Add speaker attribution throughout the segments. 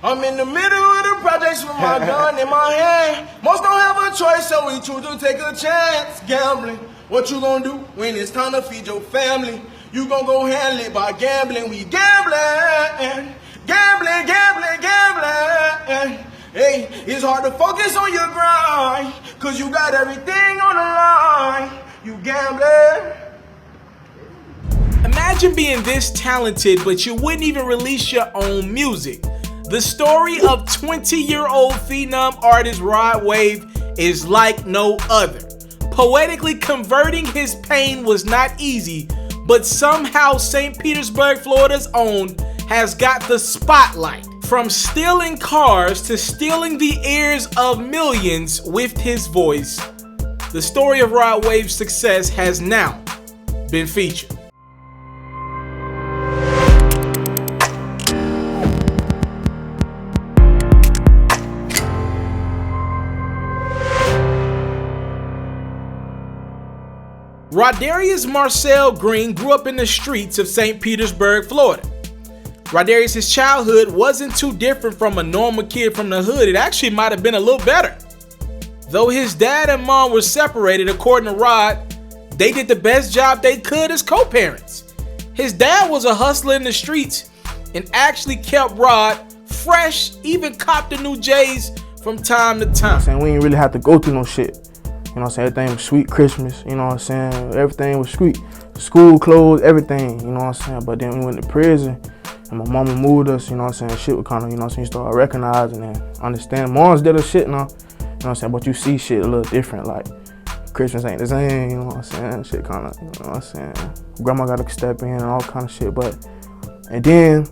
Speaker 1: I'm in the middle of the projects with my gun in my hand. Most don't have a choice, so we choose to take a chance. Gambling, what you gonna do when it's time to feed your family? You gonna go handle it by gambling. We gambling, gambling, gambling, gambling. Hey, it's hard to focus on your grind, cause you got everything on the line. You gambling.
Speaker 2: Imagine being this talented, but you wouldn't even release your own music. The story of 20-year-old phenom artist Rod Wave is like no other. Poetically converting his pain was not easy, but somehow St. Petersburg, Florida's own, has got the spotlight. From stealing cars to stealing the ears of millions with his voice, the story of Rod Wave's success has now been featured. Rodarius Marcel Green grew up in the streets of St. Petersburg, Florida. Rodarius' childhood wasn't too different from a normal kid from the hood. It actually might have been a little better. Though his dad and mom were separated, according to Rod, they did the best job they could as co-parents. His dad was a hustler in the streets and actually kept Rod fresh, even copped the new J's from time to time.
Speaker 3: We didn't really have to go through no shit. You know what I'm saying? Everything was sweet. Christmas, you know what I'm saying? Everything was sweet. School clothes, everything, you know what I'm saying? But then we went to prison and my mama moved us, you know what I'm saying? Shit was kind of, you know what I'm saying? You start recognizing and understanding. Moms did a shit now, you know what I'm saying? But you see shit a little different, like Christmas ain't the same, you know what I'm saying? Shit kind of, you know what I'm saying? Grandma got to step in and all kind of shit. And then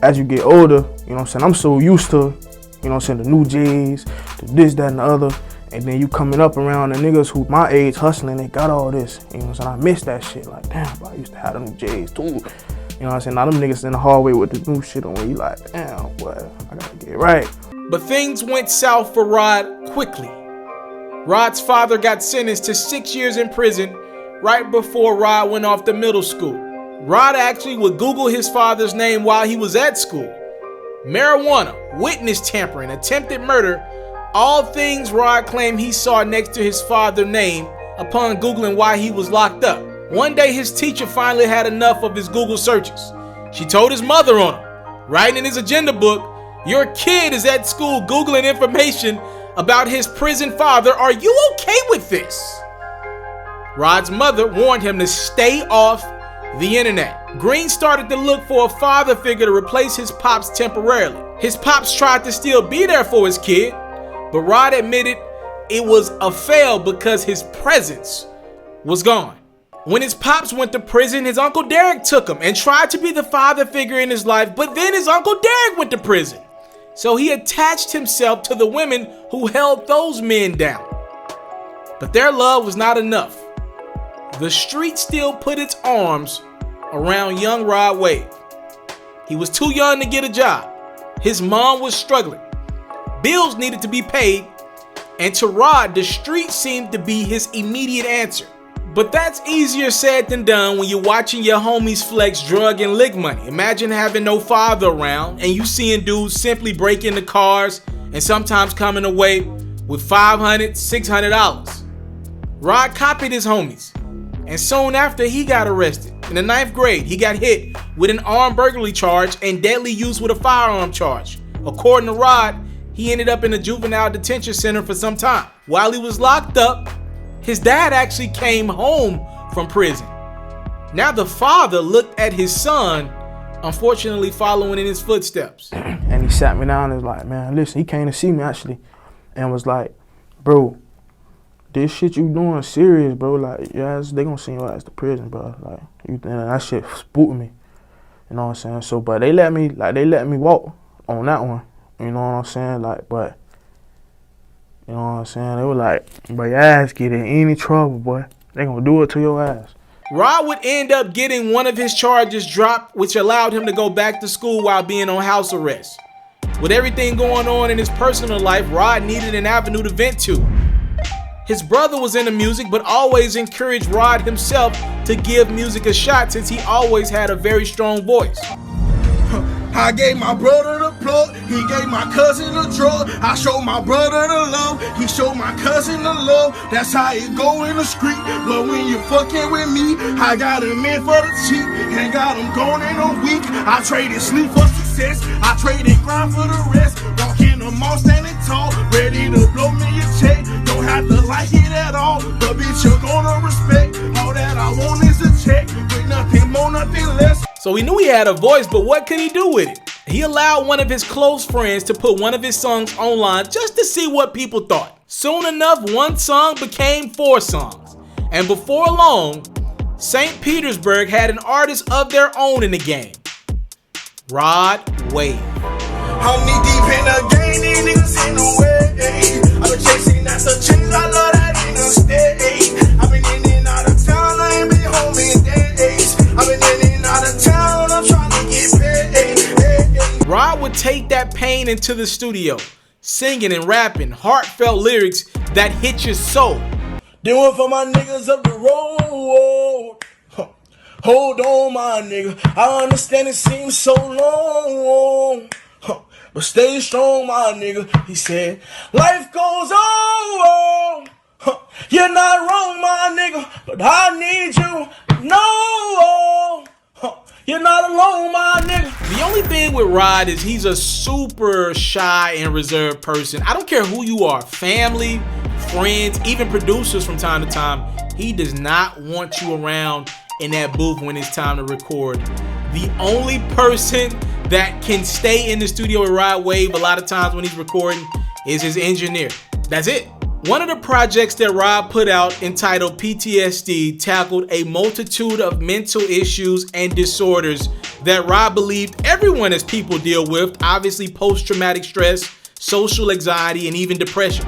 Speaker 3: as you get older, you know what I'm saying? I'm so used to, you know what I'm saying? The new J's, the this, that, and the other. And then you coming up around the niggas who my age hustling, they got all this. You know what I'm saying? I miss that shit. Like, damn, bro, I used to have them J's too. You know what I'm saying? Now them niggas in the hallway with the new shit on where you like, damn, boy, I gotta get right.
Speaker 2: But things went south for Rod quickly. Rod's father got sentenced to 6 years in prison right before Rod went off to middle school. Rod actually would Google his father's name while he was at school. Marijuana, witness tampering, attempted murder, all things Rod claimed he saw next to his father's name upon Googling why he was locked up. One day his teacher finally had enough of his Google searches. She told his mother on him, writing in his agenda book, "Your kid is at school Googling information about his prison father. Are you okay with this?" Rod's mother warned him to stay off the internet. Green started to look for a father figure to replace his pops temporarily. His pops tried to still be there for his kid, but Rod admitted it was a fail because his presence was gone. When his pops went to prison, his Uncle Derek took him and tried to be the father figure in his life, but then his Uncle Derek went to prison. So he attached himself to the women who held those men down. But their love was not enough. The street still put its arms around young Rod Wave. He was too young to get a job. His mom was struggling. Bills needed to be paid, and to Rod, the street seemed to be his immediate answer. But that's easier said than done when you're watching your homies flex drug and lick money. Imagine having no father around and you seeing dudes simply break into cars and sometimes coming away with $500, $600. Rod copied his homies, and soon after he got arrested. In the 9th grade, he got hit with an armed burglary charge and deadly use with a firearm charge. According to Rod, he ended up in a juvenile detention center for some time. While he was locked up, his dad actually came home from prison. Now the father looked at his son, unfortunately following in his footsteps.
Speaker 3: And he sat me down and was like, man, listen, he came to see me actually and was like, bro, this shit you doing serious, bro. Like, yes, they gonna send your ass to prison, bro. Like, that shit spooked me. You know what I'm saying? So, but they let me walk on that one. You know what I'm saying? Like, but, you know what I'm saying? They were like, bro, your ass get in any trouble, boy. They gonna do it to your ass.
Speaker 2: Rod would end up getting one of his charges dropped, which allowed him to go back to school while being on house arrest. With everything going on in his personal life, Rod needed an avenue to vent to. His brother was into music, but always encouraged Rod himself to give music a shot since he always had a very strong voice.
Speaker 1: I gave my brother the plug, he my cousin the drug. I show my brother the love. He showed my cousin the love. That's how it go in the street. But when you fucking with me, I got him in for the cheap and got him going in a week. I traded sleep for success. I traded grind for the rest. Walk in the mall standing tall, ready to blow me a check. Don't have to like it at all, but bitch, you're gonna respect. All that I want is a check with nothing more, nothing less.
Speaker 2: So we knew he had a voice, but what could he do with it? He allowed one of his close friends to put one of his songs online just to see what people thought. Soon enough, one song became 4 songs. And before long, St. Petersburg had an artist of their own in the game. Rod Wave.
Speaker 1: I'm knee deep in the game, these niggas in the way. I've been chasing after change, I love that in the state. I've been in and out of town, I ain't been home in days. I've been in and out of town, I'm trying to get paid.
Speaker 2: Rod would take that pain into the studio, singing and rapping heartfelt lyrics that hit your soul.
Speaker 1: Then one for my niggas up the road. Hold on, my nigga. I understand it seems so long. But stay strong, my nigga. He said, life goes on. You're not wrong, my nigga. But I need you. No. You're not alone, my nigga.
Speaker 2: The only thing with Rod is he's a super shy and reserved person. I don't care who you are, family, friends, even producers from time to time. He does not want you around in that booth when it's time to record. The only person that can stay in the studio with Rod Wave a lot of times when he's recording is his engineer. That's it. One of the projects that Rod put out, entitled PTSD, tackled a multitude of mental issues and disorders that Rod believed everyone as people deal with, obviously post-traumatic stress, social anxiety, and even depression.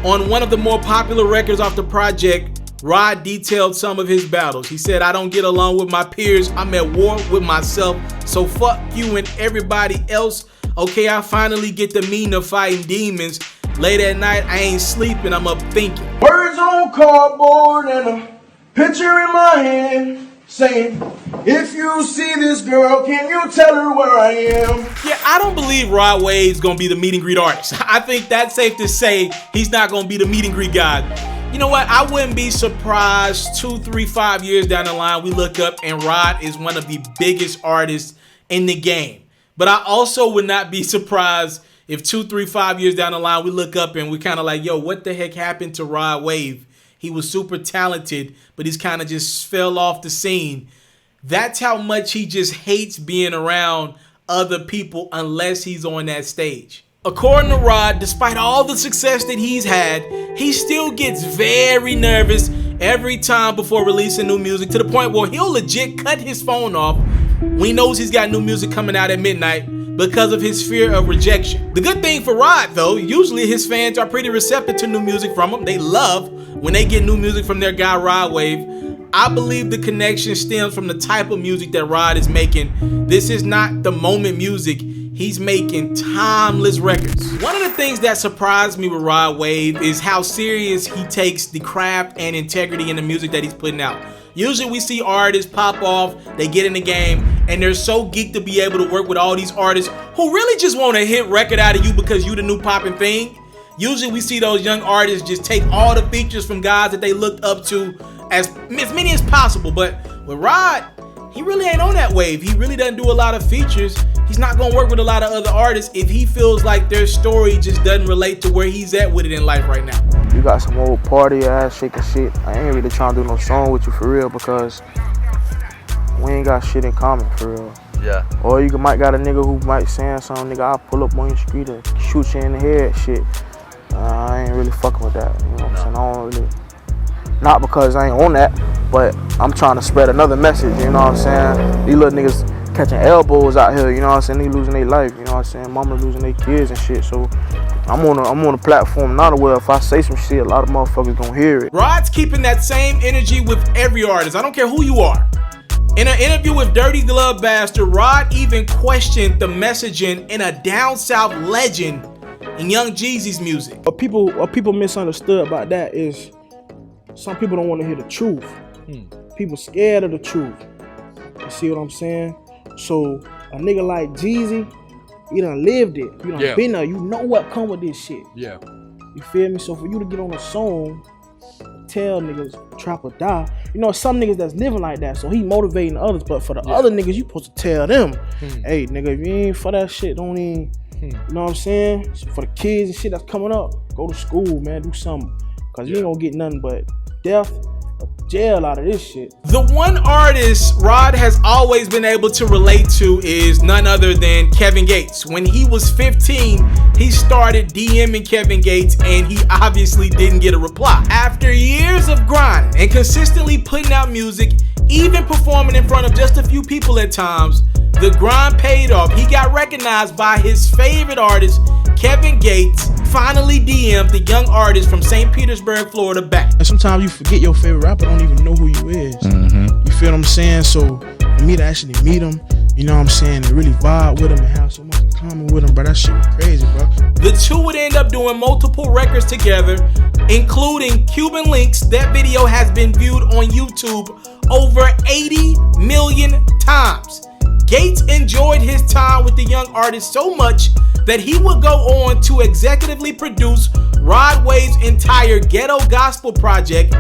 Speaker 2: On one of the more popular records off the project, Rod detailed some of his battles. He said, I don't get along with my peers, I'm at war with myself, so fuck you and everybody else. Okay, I finally get the meaning of fighting demons. Late at night, I ain't sleeping, I'm up thinking.
Speaker 1: Words on cardboard and a picture in my hand saying, if you see this girl, can you tell her where I am?
Speaker 2: Yeah, I don't believe Rod Wave's gonna be the meet and greet artist. I think that's safe to say he's not gonna be the meet and greet guy. You know what? I wouldn't be surprised 2, 3, 5 years down the line we look up and Rod is one of the biggest artists in the game. But I also would not be surprised if 2, 3, 5 years down the line we look up and we kind of like, yo, what the heck happened to Rod Wave? He was super talented, but he's kind of just fell off the scene. That's how much he just hates being around other people unless he's on that stage. According to Rod, despite all the success that he's had, he still gets very nervous every time before releasing new music, to the point where he'll legit cut his phone off when he knows he's got new music coming out at midnight because of his fear of rejection. The good thing for Rod, though, usually his fans are pretty receptive to new music from him. They love when they get new music from their guy Rod Wave. I believe the connection stems from the type of music that Rod is making. This is not the moment music. He's making timeless records. One of the things that surprised me with Rod Wave is how serious he takes the craft and integrity in the music that he's putting out. Usually we see artists pop off, they get in the game, and they're so geeked to be able to work with all these artists who really just want a hit record out of you because you the new popping thing. Usually we see those young artists just take all the features from guys that they looked up to as many as possible. But with Rod, he really ain't on that wave. He really doesn't do a lot of features. He's not gonna work with a lot of other artists if he feels like their story just doesn't relate to where he's at with it in life right now.
Speaker 3: You got some old party ass shaking shit. I ain't really trying to do no song with you for real because we ain't got shit in common for real.
Speaker 4: Yeah.
Speaker 3: Or you might got a nigga who might saying something, nigga, I'll pull up on your street and shoot you in the head shit. I ain't really fucking with that, you know what I'm saying? I don't really, not because I ain't on that, but I'm trying to spread another message, you know what I'm saying? These little niggas catching elbows out here, you know what I'm saying? They losing their life, you know what I'm saying? Mama losing their kids and shit, so I'm on a platform now where if I say some shit, a lot of motherfuckers gonna hear it.
Speaker 2: Rod's keeping that same energy with every artist. I don't care who you are. In an interview with Dirty Glove Bastard, Rod even questioned the messaging in a down south legend in Young Jeezy's music.
Speaker 5: What people misunderstood about that is some people don't want to hear the truth. People scared of the truth. You see what I'm saying? So a nigga like Jeezy, You done lived it. You done
Speaker 2: Yeah.
Speaker 5: been there. You know what come with this shit.
Speaker 2: Yeah.
Speaker 5: You feel me? So for you to get on a song, tell niggas trap or die. You know, some niggas that's living like that. So he motivating others. But for the other niggas, you supposed to tell them, hey, nigga, if you ain't for that shit, don't even. You know what I'm saying? So for the kids and shit that's coming up, go to school, man. Do something. Cause you ain't gonna get nothing but death or jail out of this shit.
Speaker 2: The one artist Rod has always been able to relate to is none other than Kevin Gates. When he was 15, he started DMing Kevin Gates and he obviously didn't get a reply. After years of grinding and consistently putting out music, even performing in front of just a few people at times, the grind paid off. He got recognized by his favorite artist, Kevin Gates, finally DM'd the young artist from St. Petersburg, Florida back.
Speaker 5: And sometimes you forget your favorite rapper don't even know who you is. You feel what I'm saying? So for me to actually meet him, you know what I'm saying, and really vibe with him and have so much in common with him, bro, that shit was crazy, bro.
Speaker 2: The two would end up doing multiple records together, including Cuban Links. That video has been viewed on YouTube over 80 million times. Gates enjoyed his time with the young artist so much that he would go on to executively produce Rod Wave's entire ghetto gospel project,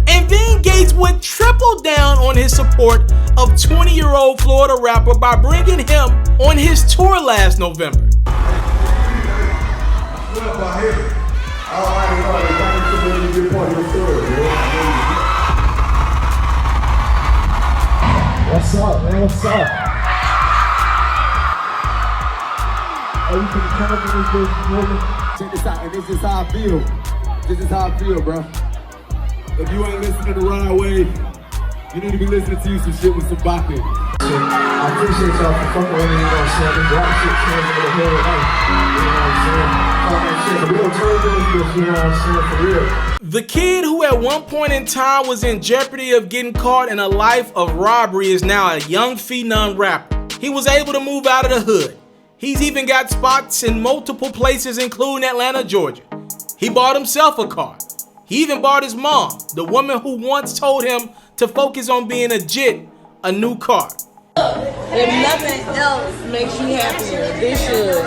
Speaker 2: and then Gates would triple down on his support of 20-year-old Florida rapper by bringing him on his tour last November.
Speaker 4: What's up, man? What's up? You can come up with this bitch. Check this out, and this is how I feel. This is how I feel, bro. If you ain't listening to Rod Wave, you need to be listening to you some shit with some bop in. I appreciate y'all for fucking with me, you know what I'm saying? We drop shit translated the whole life. You know what I'm saying? Fuck that shit. We gonna turn this, you know what I'm saying, for real.
Speaker 2: The kid who at one point in time was in jeopardy of getting caught in a life of robbery is now a young phenom rapper. He was able to move out of the hood. He's even got spots in multiple places, including Atlanta, Georgia. He bought himself a car. He even bought his mom, the woman who once told him to focus on being a jit, a new car.
Speaker 6: If nothing else makes you happier, this should.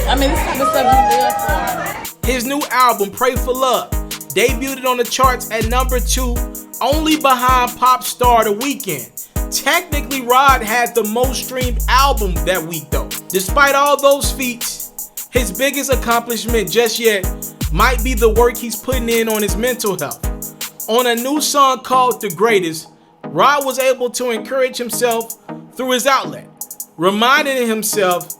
Speaker 6: I mean, this type of stuff you live for.
Speaker 2: His new album, Pray for Love, debuted on the charts at #2, only behind pop star The Weeknd. Technically, Rod had the most streamed album that week though. Despite all those feats, his biggest accomplishment just yet might be the work he's putting in on his mental health. On a new song called The Greatest, Rod was able to encourage himself through his outlet, reminding himself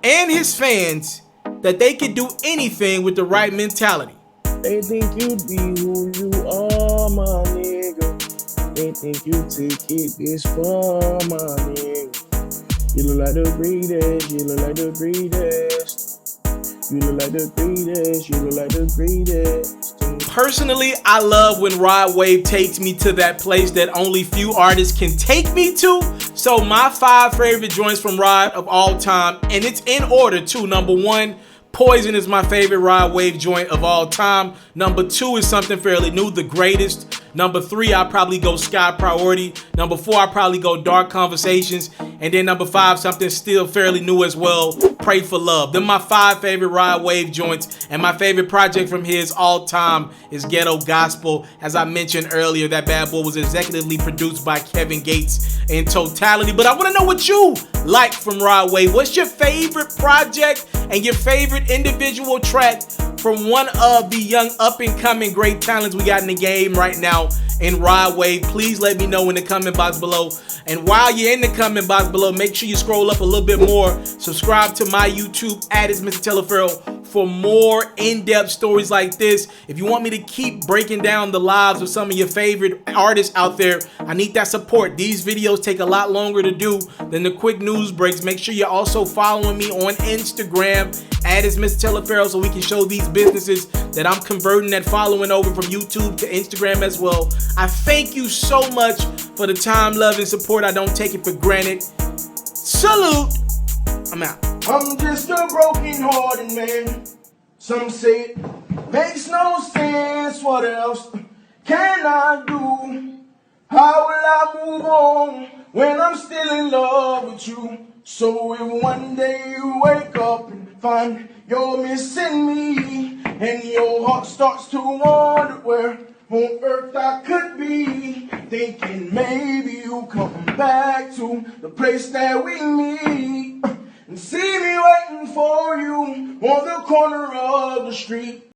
Speaker 2: and his fans that they could do anything with the right mentality.
Speaker 5: They think you'd be who you are, my nigga. They think you take it this far, my nigga. You look like the greatest, you look like the greatest. You look like the greatest, you look like the greatest.
Speaker 2: Personally, I love when Rod Wave takes me to that place that only few artists can take me to. So my 5 favorite joints from Rod of all time, and it's in order too. #1, Poison is my favorite Rod Wave joint of all time. #2 is something fairly new, The Greatest. #3, I'd probably go Sky Priority. #4, I'd probably go Dark Conversations. And then #5, something still fairly new as well, Pray for Love. They're my 5 favorite Rod Wave joints. And my favorite project from his all time is Ghetto Gospel. As I mentioned earlier, that bad boy was executively produced by Kevin Gates in totality. But I want to know what you like from Rod Wave. What's your favorite project and your favorite individual track from one of the young up-and-coming great talents we got in the game right now in Rod Wave? Please let me know in the comment box below. And while you're in the comment box below, make sure you scroll up a little bit more. Subscribe to my YouTube at itsmrtaliaferro for more in-depth stories like this. If you want me to keep breaking down the lives of some of your favorite artists out there, I need that support. These videos take a lot longer to do than the quick news breaks. Make sure you're also following me on Instagram at itsmrtaliaferro so we can show these businesses that I'm converting that following over from YouTube to Instagram as well. I thank you so much for the time, love, and support. I don't take it for granted. Salute. I'm out.
Speaker 1: I'm just a broken-hearted man. Some say it makes no sense. What else can I do? How will I move on when I'm still in love with you? So if one day you wake up and find you're missing me, and your heart starts to wonder where on earth I could be, thinking maybe you'll come back to the place that we meet, and see me waiting for you on the corner of the street.